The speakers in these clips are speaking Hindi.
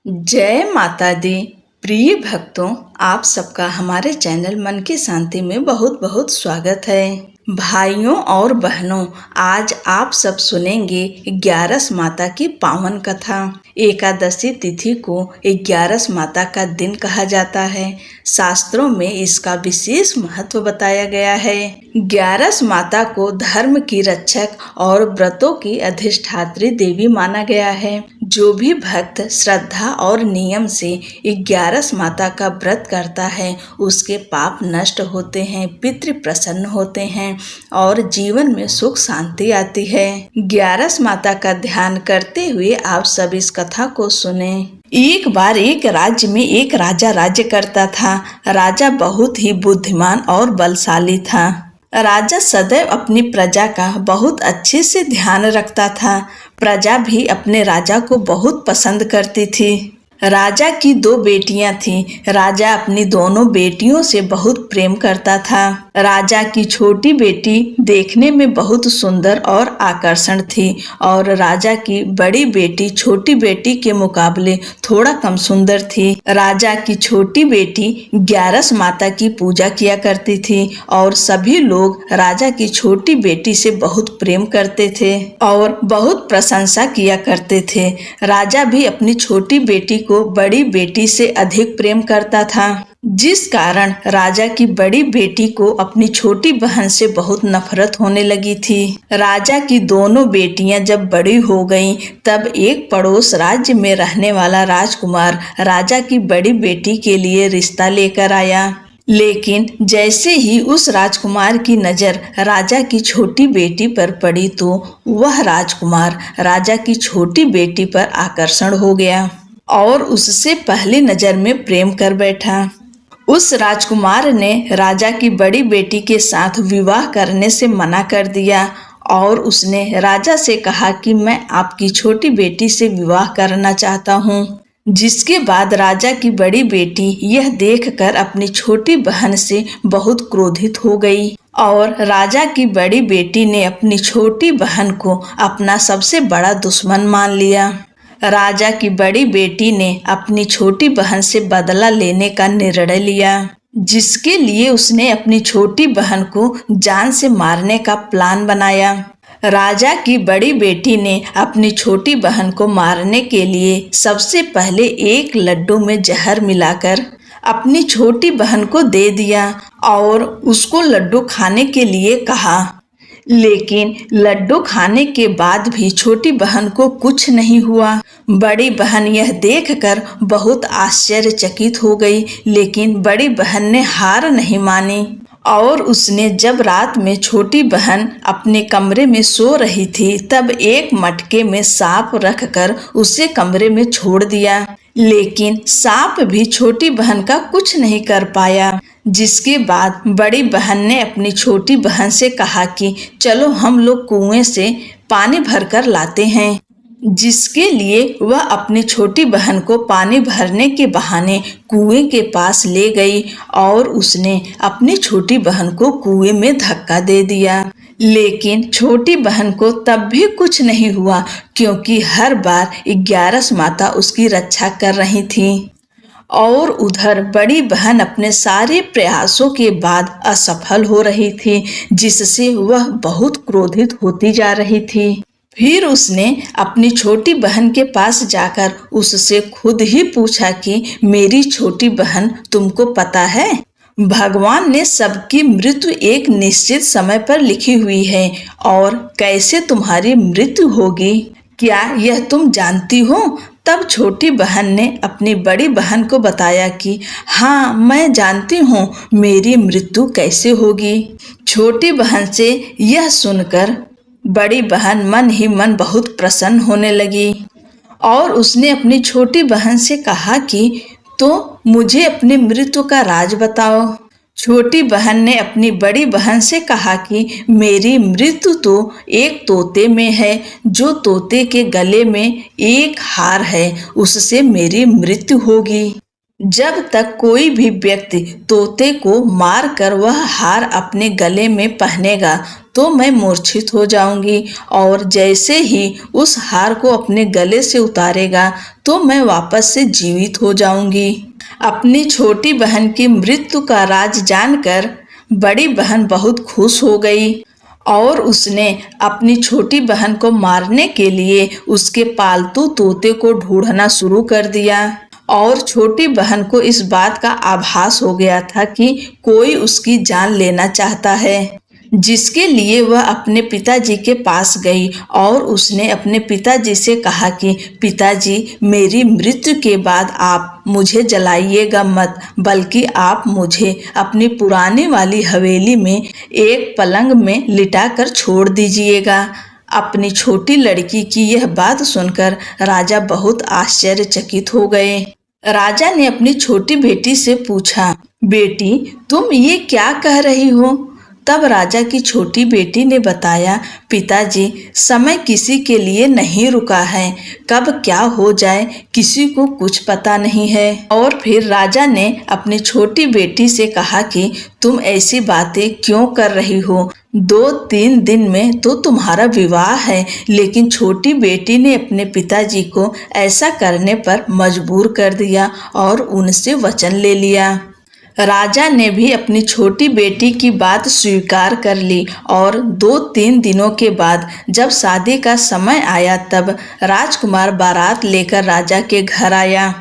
जय माता दी। प्रिय भक्तों, आप सबका हमारे चैनल मन की शांति में बहुत बहुत स्वागत है। भाइयों और बहनों, आज आप सब सुनेंगे ग्यारस माता की पावन कथा। एकादशी तिथि को ग्यारस माता का दिन कहा जाता है। शास्त्रों में इसका विशेष महत्व बताया गया है। ग्यारस माता को धर्म की रक्षक और व्रतों की अधिष्ठात्री देवी माना गया है। जो भी भक्त श्रद्धा और नियम से ग्यारस माता का व्रत करता है, उसके पाप नष्ट होते हैं, पितृ प्रसन्न होते हैं और जीवन में सुख शांति आती है। ग्यारस माता का ध्यान करते हुए आप सब इस कथा को सुने। एक बार एक राज्य में एक राजा राज्य करता था। राजा बहुत ही बुद्धिमान और बलशाली था। राजा सदैव अपनी प्रजा का बहुत अच्छे से ध्यान रखता था। प्रजा भी अपने राजा को बहुत पसंद करती थी। राजा की 2 बेटियां थीं। राजा अपनी दोनों बेटियों से बहुत प्रेम करता था। राजा की छोटी बेटी देखने में बहुत सुंदर और आकर्षण थी और राजा की बड़ी बेटी छोटी बेटी के मुकाबले थोड़ा कम सुंदर थी। राजा की छोटी बेटी ग्यारस माता की पूजा किया करती थी और सभी लोग राजा की छोटी बेटी से बहुत प्रेम करते थे और बहुत प्रशंसा किया करते थे। राजा भी अपनी छोटी बेटी को बड़ी बेटी से अधिक प्रेम करता था, जिस कारण राजा की बड़ी बेटी को अपनी छोटी बहन से बहुत नफरत होने लगी थी। राजा की दोनों बेटियां जब बड़ी हो गईं, तब एक पड़ोस राज्य में रहने वाला राजकुमार राजा की बड़ी बेटी के लिए रिश्ता लेकर आया। लेकिन जैसे ही उस राजकुमार की नजर राजा की छोटी बेटी पर पड़ी, तो वह राजकुमार राजा की छोटी बेटी पर आकर्षण हो गया और उससे पहली नजर में प्रेम कर बैठा। उस राजकुमार ने राजा की बड़ी बेटी के साथ विवाह करने से मना कर दिया और उसने राजा से कहा कि मैं आपकी छोटी बेटी से विवाह करना चाहता हूँ। जिसके बाद राजा की बड़ी बेटी यह देखकर अपनी छोटी बहन से बहुत क्रोधित हो गई और राजा की बड़ी बेटी ने अपनी छोटी बहन को अपना सबसे बड़ा दुश्मन मान लिया। राजा की बड़ी बेटी ने अपनी छोटी बहन से बदला लेने का निर्णय लिया, जिसके लिए उसने अपनी छोटी बहन को जान से मारने का प्लान बनाया। राजा की बड़ी बेटी ने अपनी छोटी बहन को मारने के लिए सबसे पहले एक लड्डू में जहर मिलाकर अपनी छोटी बहन को दे दिया और उसको लड्डू खाने के लिए कहा। लेकिन लड्डू खाने के बाद भी छोटी बहन को कुछ नहीं हुआ। बड़ी बहन यह देखकर बहुत आश्चर्यचकित हो गई, लेकिन बड़ी बहन ने हार नहीं मानी और उसने जब रात में छोटी बहन अपने कमरे में सो रही थी, तब एक मटके में सांप रखकर उसे कमरे में छोड़ दिया। लेकिन सांप भी छोटी बहन का कुछ नहीं कर पाया। जिसके बाद बड़ी बहन ने अपनी छोटी बहन से कहा कि चलो हम लोग कुएं से पानी भरकर लाते हैं। जिसके लिए वह अपनी छोटी बहन को पानी भरने के बहाने कुएं के पास ले गई और उसने अपनी छोटी बहन को कुएं में धक्का दे दिया। लेकिन छोटी बहन को तब भी कुछ नहीं हुआ, क्योंकि हर बार ग्यारस माता उसकी रक्षा कर रही थी। और उधर बड़ी बहन अपने सारे प्रयासों के बाद असफल हो रही थी, जिससे वह बहुत क्रोधित होती जा रही थी। फिर उसने अपनी छोटी बहन के पास जाकर उससे खुद ही पूछा कि मेरी छोटी बहन, तुमको पता है भगवान ने सबकी मृत्यु एक निश्चित समय पर लिखी हुई है और कैसे तुम्हारी मृत्यु होगी, क्या यह तुम जानती हो? तब छोटी बहन ने अपनी बड़ी बहन को बताया कि हाँ, मैं जानती हूँ मेरी मृत्यु कैसे होगी। छोटी बहन से यह सुनकर बड़ी बहन मन ही मन बहुत प्रसन्न होने लगी और उसने अपनी छोटी बहन से कहा कि तो मुझे अपनी मृत्यु का राज बताओ। छोटी बहन ने अपनी बड़ी बहन से कहा कि मेरी मृत्यु तो एक तोते में है, जो तोते के गले में एक हार है, उससे मेरी मृत्यु होगी। जब तक कोई भी व्यक्ति तोते को मार कर वह हार अपने गले में पहनेगा तो मैं मूर्छित हो जाऊंगी, और जैसे ही उस हार को अपने गले से उतारेगा तो मैं वापस से जीवित हो जाऊंगी। अपनी छोटी बहन की मृत्यु का राज जानकर बड़ी बहन बहुत खुश हो गई और उसने अपनी छोटी बहन को मारने के लिए उसके पालतू तोते को ढूंढना शुरू कर दिया। और छोटी बहन को इस बात का आभास हो गया था कि कोई उसकी जान लेना चाहता है, जिसके लिए वह अपने पिताजी के पास गई और उसने अपने पिताजी से कहा कि पिताजी, मेरी मृत्यु के बाद आप मुझे जलाइएगा मत, बल्कि आप मुझे अपनी पुरानी वाली हवेली में एक पलंग में लिटाकर छोड़ दीजिएगा। अपनी छोटी लड़की की यह बात सुनकर राजा बहुत आश्चर्यचकित हो गए। राजा ने अपनी छोटी बेटी से पूछा, बेटी, तुम ये क्या कह रही हो? तब राजा की छोटी बेटी ने बताया, पिताजी, समय किसी के लिए नहीं रुका है, कब क्या हो जाए किसी को कुछ पता नहीं है। और फिर राजा ने अपनी छोटी बेटी से कहा कि तुम ऐसी बातें क्यों कर रही हो? 2-3 दिन में तो तुम्हारा विवाह है। लेकिन छोटी बेटी ने अपने पिताजी को ऐसा करने पर मजबूर कर दिया और उनसे वचन ले लिया। राजा ने भी अपनी छोटी बेटी की बात स्वीकार कर ली और 2-3 दिनों के बाद जब शादी का समय आया तब राजकुमार बारात लेकर राजा के घर आया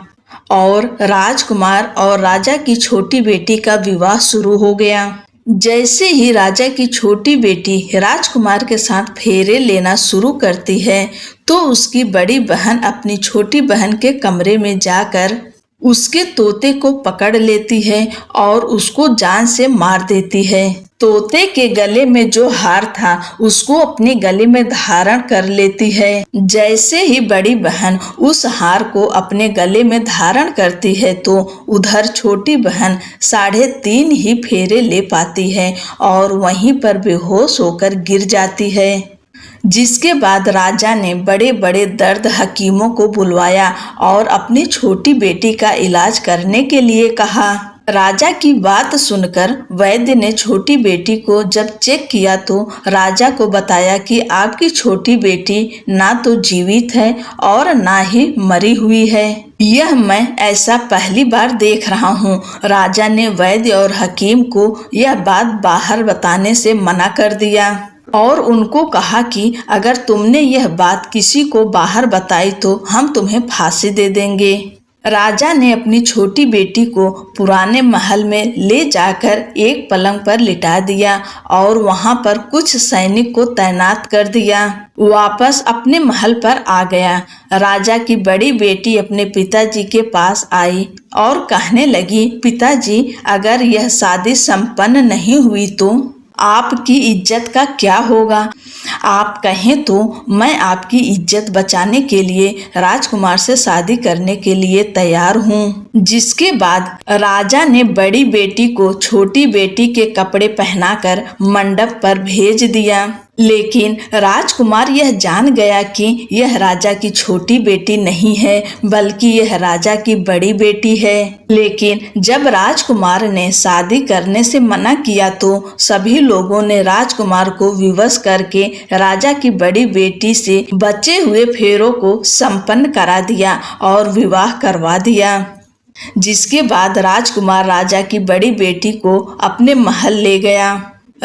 और राजकुमार और राजा की छोटी बेटी का विवाह शुरू हो गया। जैसे ही राजा की छोटी बेटी राजकुमार के साथ फेरे लेना शुरू करती है तो उसकी बड़ी बहन अपनी छोटी बहन के कमरे में जाकर उसके तोते को पकड़ लेती है और उसको जान से मार देती है। तोते के गले में जो हार था उसको अपने गले में धारण कर लेती है। जैसे ही बड़ी बहन उस हार को अपने गले में धारण करती है तो उधर छोटी बहन 3.5 ही फेरे ले पाती है और वहीं पर बेहोश होकर गिर जाती है। जिसके बाद राजा ने बड़े बड़े दर्द हकीमों को बुलवाया और अपनी छोटी बेटी का इलाज करने के लिए कहा। राजा की बात सुनकर वैद्य ने छोटी बेटी को जब चेक किया तो राजा को बताया कि आपकी छोटी बेटी ना तो जीवित है और ना ही मरी हुई है। यह मैं ऐसा पहली बार देख रहा हूँ। राजा ने वैद्य और हकीम को यह बात बाहर बताने से मना कर दिया और उनको कहा कि अगर तुमने यह बात किसी को बाहर बताई तो हम तुम्हें फांसी दे देंगे। राजा ने अपनी छोटी बेटी को पुराने महल में ले जाकर एक पलंग पर लिटा दिया और वहां पर कुछ सैनिक को तैनात कर दिया। वापस अपने महल पर आ गया। राजा की बड़ी बेटी अपने पिताजी के पास आई और कहने लगी, पिताजी, अगर यह शादी संपन्न नहीं हुई तो आपकी इज्जत का क्या होगा? आप कहें तो मैं आपकी इज्जत बचाने के लिए राजकुमार से शादी करने के लिए तैयार हूँ। जिसके बाद राजा ने बड़ी बेटी को छोटी बेटी के कपड़े पहनाकर मंडप पर भेज दिया। लेकिन राजकुमार यह जान गया कि यह राजा की छोटी बेटी नहीं है बल्कि यह राजा की बड़ी बेटी है। लेकिन जब राजकुमार ने शादी करने से मना किया तो सभी लोगों ने राजकुमार को विवश करके राजा की बड़ी बेटी से बचे हुए फेरों को संपन्न करा दिया और विवाह करवा दिया। जिसके बाद राजकुमार राजा की बड़ी बेटी को अपने महल ले गया।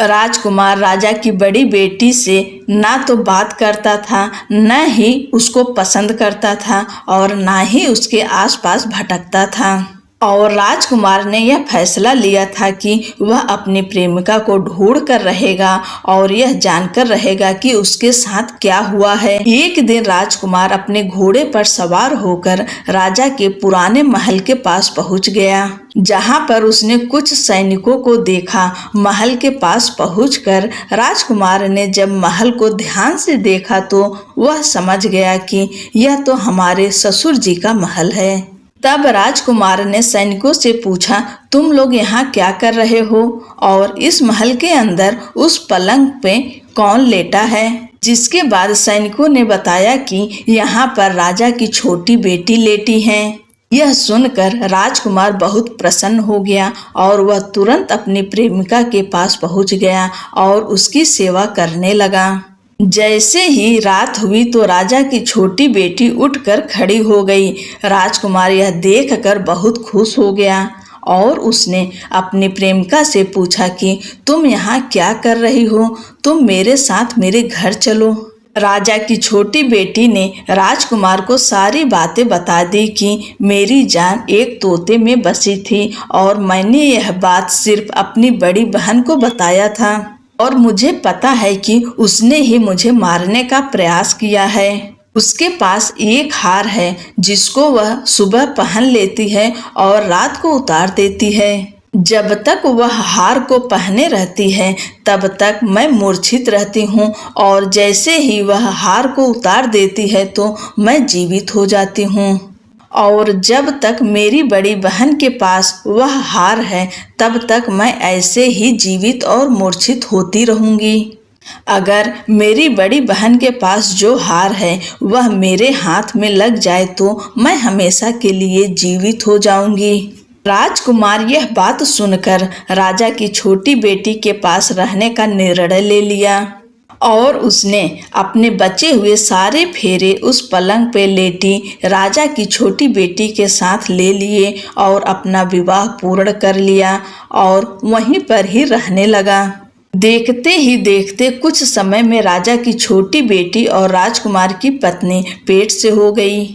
राजकुमार राजा की बड़ी बेटी से ना तो बात करता था, न ही उसको पसंद करता था और ना ही उसके आसपास भटकता था। और राजकुमार ने यह फैसला लिया था कि वह अपनी प्रेमिका को ढूंढ कर रहेगा और यह जानकर रहेगा कि उसके साथ क्या हुआ है। एक दिन राजकुमार अपने घोड़े पर सवार होकर राजा के पुराने महल के पास पहुंच गया, जहां पर उसने कुछ सैनिकों को देखा। महल के पास पहुंचकर राजकुमार ने जब महल को ध्यान से देखा तो वह समझ गया कि यह तो हमारे ससुर जी का महल है। तब राजकुमार ने सैनिकों से पूछा, तुम लोग यहाँ क्या कर रहे हो और इस महल के अंदर उस पलंग पे कौन लेटा है? जिसके बाद सैनिकों ने बताया कि यहाँ पर राजा की छोटी बेटी लेटी है। यह सुनकर राजकुमार बहुत प्रसन्न हो गया और वह तुरंत अपनी प्रेमिका के पास पहुंच गया और उसकी सेवा करने लगा। जैसे ही रात हुई तो राजा की छोटी बेटी उठकर खड़ी हो गई। राजकुमार यह देखकर बहुत खुश हो गया और उसने अपनी प्रेमिका से पूछा कि तुम यहाँ क्या कर रही हो? तुम मेरे साथ मेरे घर चलो। राजा की छोटी बेटी ने राजकुमार को सारी बातें बता दी कि मेरी जान एक तोते में बसी थी और मैंने यह बात सिर्फ अपनी बड़ी बहन को बताया था और मुझे पता है कि उसने ही मुझे मारने का प्रयास किया है। उसके पास एक हार है जिसको वह सुबह पहन लेती है और रात को उतार देती है। जब तक वह हार को पहने रहती है तब तक मैं मूर्छित रहती हूँ और जैसे ही वह हार को उतार देती है तो मैं जीवित हो जाती हूँ। और जब तक मेरी बड़ी बहन के पास वह हार है तब तक मैं ऐसे ही जीवित और मूर्छित होती रहूँगी। अगर मेरी बड़ी बहन के पास जो हार है वह मेरे हाथ में लग जाए तो मैं हमेशा के लिए जीवित हो जाऊंगी। राजकुमार यह बात सुनकर राजा की छोटी बेटी के पास रहने का निर्णय ले लिया और उसने अपने बचे हुए सारे फेरे उस पलंग पे लेटी राजा की छोटी बेटी के साथ ले लिए और अपना विवाह पूर्ण कर लिया और वहीं पर ही रहने लगा। देखते ही देखते कुछ समय में राजा की छोटी बेटी और राजकुमार की पत्नी पेट से हो गई।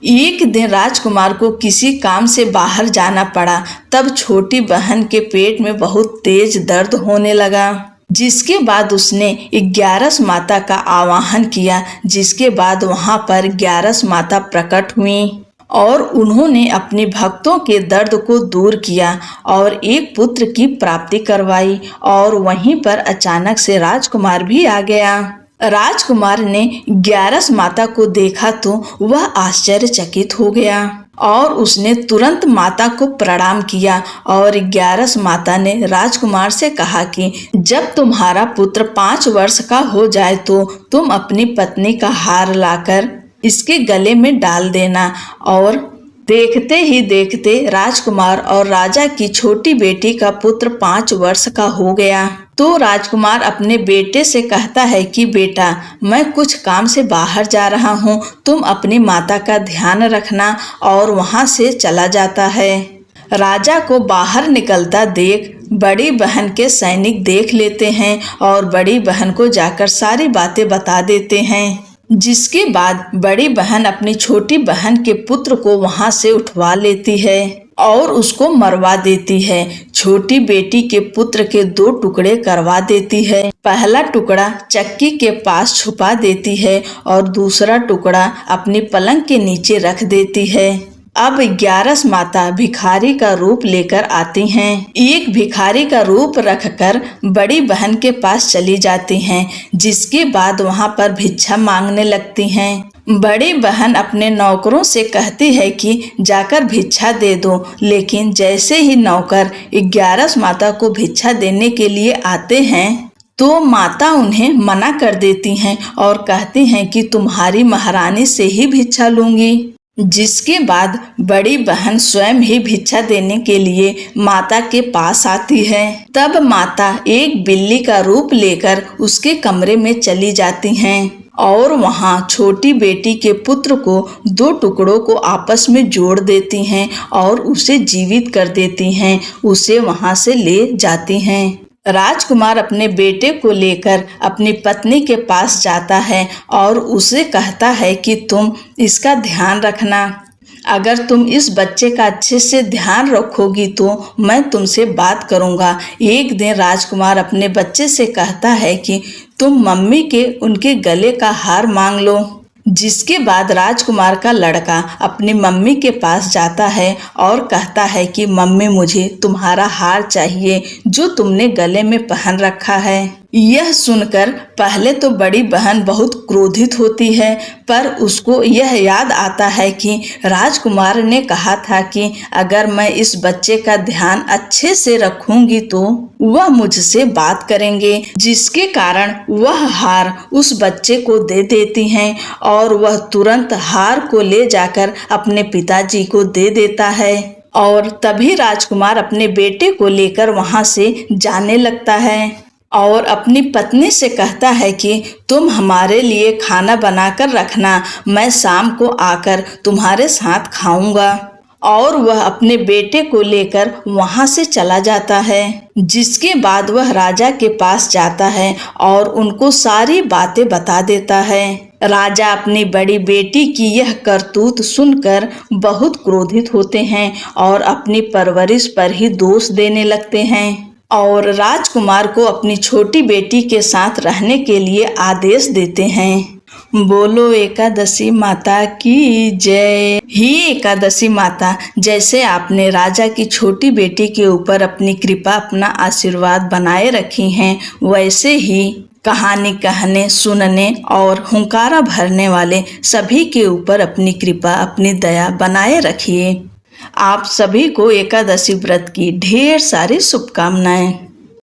एक दिन राजकुमार को किसी काम से बाहर जाना पड़ा। तब छोटी बहन के पेट में बहुत तेज दर्द होने लगा, जिसके बाद उसने 11 माता का आवाहन किया। जिसके बाद वहां पर 11 माता प्रकट हुई और उन्होंने अपने भक्तों के दर्द को दूर किया और एक पुत्र की प्राप्ति करवाई। और वहीं पर अचानक से राजकुमार भी आ गया। राजकुमार ने 11 माता को देखा तो वह आश्चर्यचकित हो गया और उसने तुरंत माता को प्रणाम किया और 11 माता ने राजकुमार से कहा कि जब तुम्हारा पुत्र 5 वर्ष का हो जाए तो तुम अपनी पत्नी का हार लाकर इसके गले में डाल देना। और देखते ही देखते राजकुमार और राजा की छोटी बेटी का पुत्र 5 वर्ष का हो गया। तो राजकुमार अपने बेटे से कहता है कि बेटा, मैं कुछ काम से बाहर जा रहा हूँ, तुम अपनी माता का ध्यान रखना। और वहाँ से चला जाता है। राजा को बाहर निकलता देख बड़ी बहन के सैनिक देख लेते हैं और बड़ी बहन को जाकर सारी बातें बता देते हैं। जिसके बाद बड़ी बहन अपनी छोटी बहन के पुत्र को वहां से उठवा लेती है और उसको मरवा देती है। छोटी बेटी के पुत्र के 2 टुकड़े करवा देती है। पहला टुकड़ा चक्की के पास छुपा देती है और दूसरा टुकड़ा अपनी पलंग के नीचे रख देती है। अब 11 माता भिखारी का रूप लेकर आती हैं। एक भिखारी का रूप रखकर बड़ी बहन के पास चली जाती हैं, जिसके बाद वहां पर भिक्षा मांगने लगती हैं। बड़ी बहन अपने नौकरों से कहती है कि जाकर भिक्षा दे दो, लेकिन जैसे ही नौकर 11 माता को भिक्षा देने के लिए आते हैं तो माता उन्हें मना कर देती हैं और कहती हैं कि तुम्हारी महारानी से ही भिक्षा लूंगी। जिसके बाद बड़ी बहन स्वयं ही भिक्षा देने के लिए माता के पास आती है। तब माता एक बिल्ली का रूप लेकर उसके कमरे में चली जाती हैं और वहां छोटी बेटी के पुत्र को 2 टुकड़ों को आपस में जोड़ देती हैं और उसे जीवित कर देती हैं। उसे वहां से ले जाती हैं। राजकुमार अपने बेटे को लेकर अपनी पत्नी के पास जाता है और उसे कहता है कि तुम इसका ध्यान रखना। अगर तुम इस बच्चे का अच्छे से ध्यान रखोगी तो मैं तुमसे बात करूंगा। एक दिन राजकुमार अपने बच्चे से कहता है कि तुम मम्मी के उनके गले का हार मांग लो। जिसके बाद राजकुमार का लड़का अपनी मम्मी के पास जाता है और कहता है कि मम्मी, मुझे तुम्हारा हार चाहिए जो तुमने गले में पहन रखा है। यह सुनकर पहले तो बड़ी बहन बहुत क्रोधित होती है, पर उसको यह याद आता है कि राजकुमार ने कहा था कि अगर मैं इस बच्चे का ध्यान अच्छे से रखूंगी तो वह मुझसे बात करेंगे, जिसके कारण वह हार उस बच्चे को दे देती हैं और वह तुरंत हार को ले जाकर अपने पिताजी को दे देता है। और तभी राजकुमार अपने बेटे को लेकर वहां से जाने लगता है और अपनी पत्नी से कहता है कि तुम हमारे लिए खाना बनाकर रखना, मैं शाम को आकर तुम्हारे साथ खाऊंगा। और वह अपने बेटे को लेकर वहां से चला जाता है, जिसके बाद वह राजा के पास जाता है और उनको सारी बातें बता देता है। राजा अपनी बड़ी बेटी की यह करतूत सुनकर बहुत क्रोधित होते हैं और अपनी परवरिश पर ही दोष देने लगते हैं और राजकुमार को अपनी छोटी बेटी के साथ रहने के लिए आदेश देते हैं। बोलो एकादशी माता की जय। ही एकादशी माता, जैसे आपने राजा की छोटी बेटी के ऊपर अपनी कृपा, अपना आशीर्वाद बनाए रखी हैं, वैसे ही कहानी कहने, सुनने और हुंकारा भरने वाले सभी के ऊपर अपनी कृपा, अपनी दया बनाए रखिए। आप सभी को एकादशी व्रत की ढेर सारी शुभकामनाएं।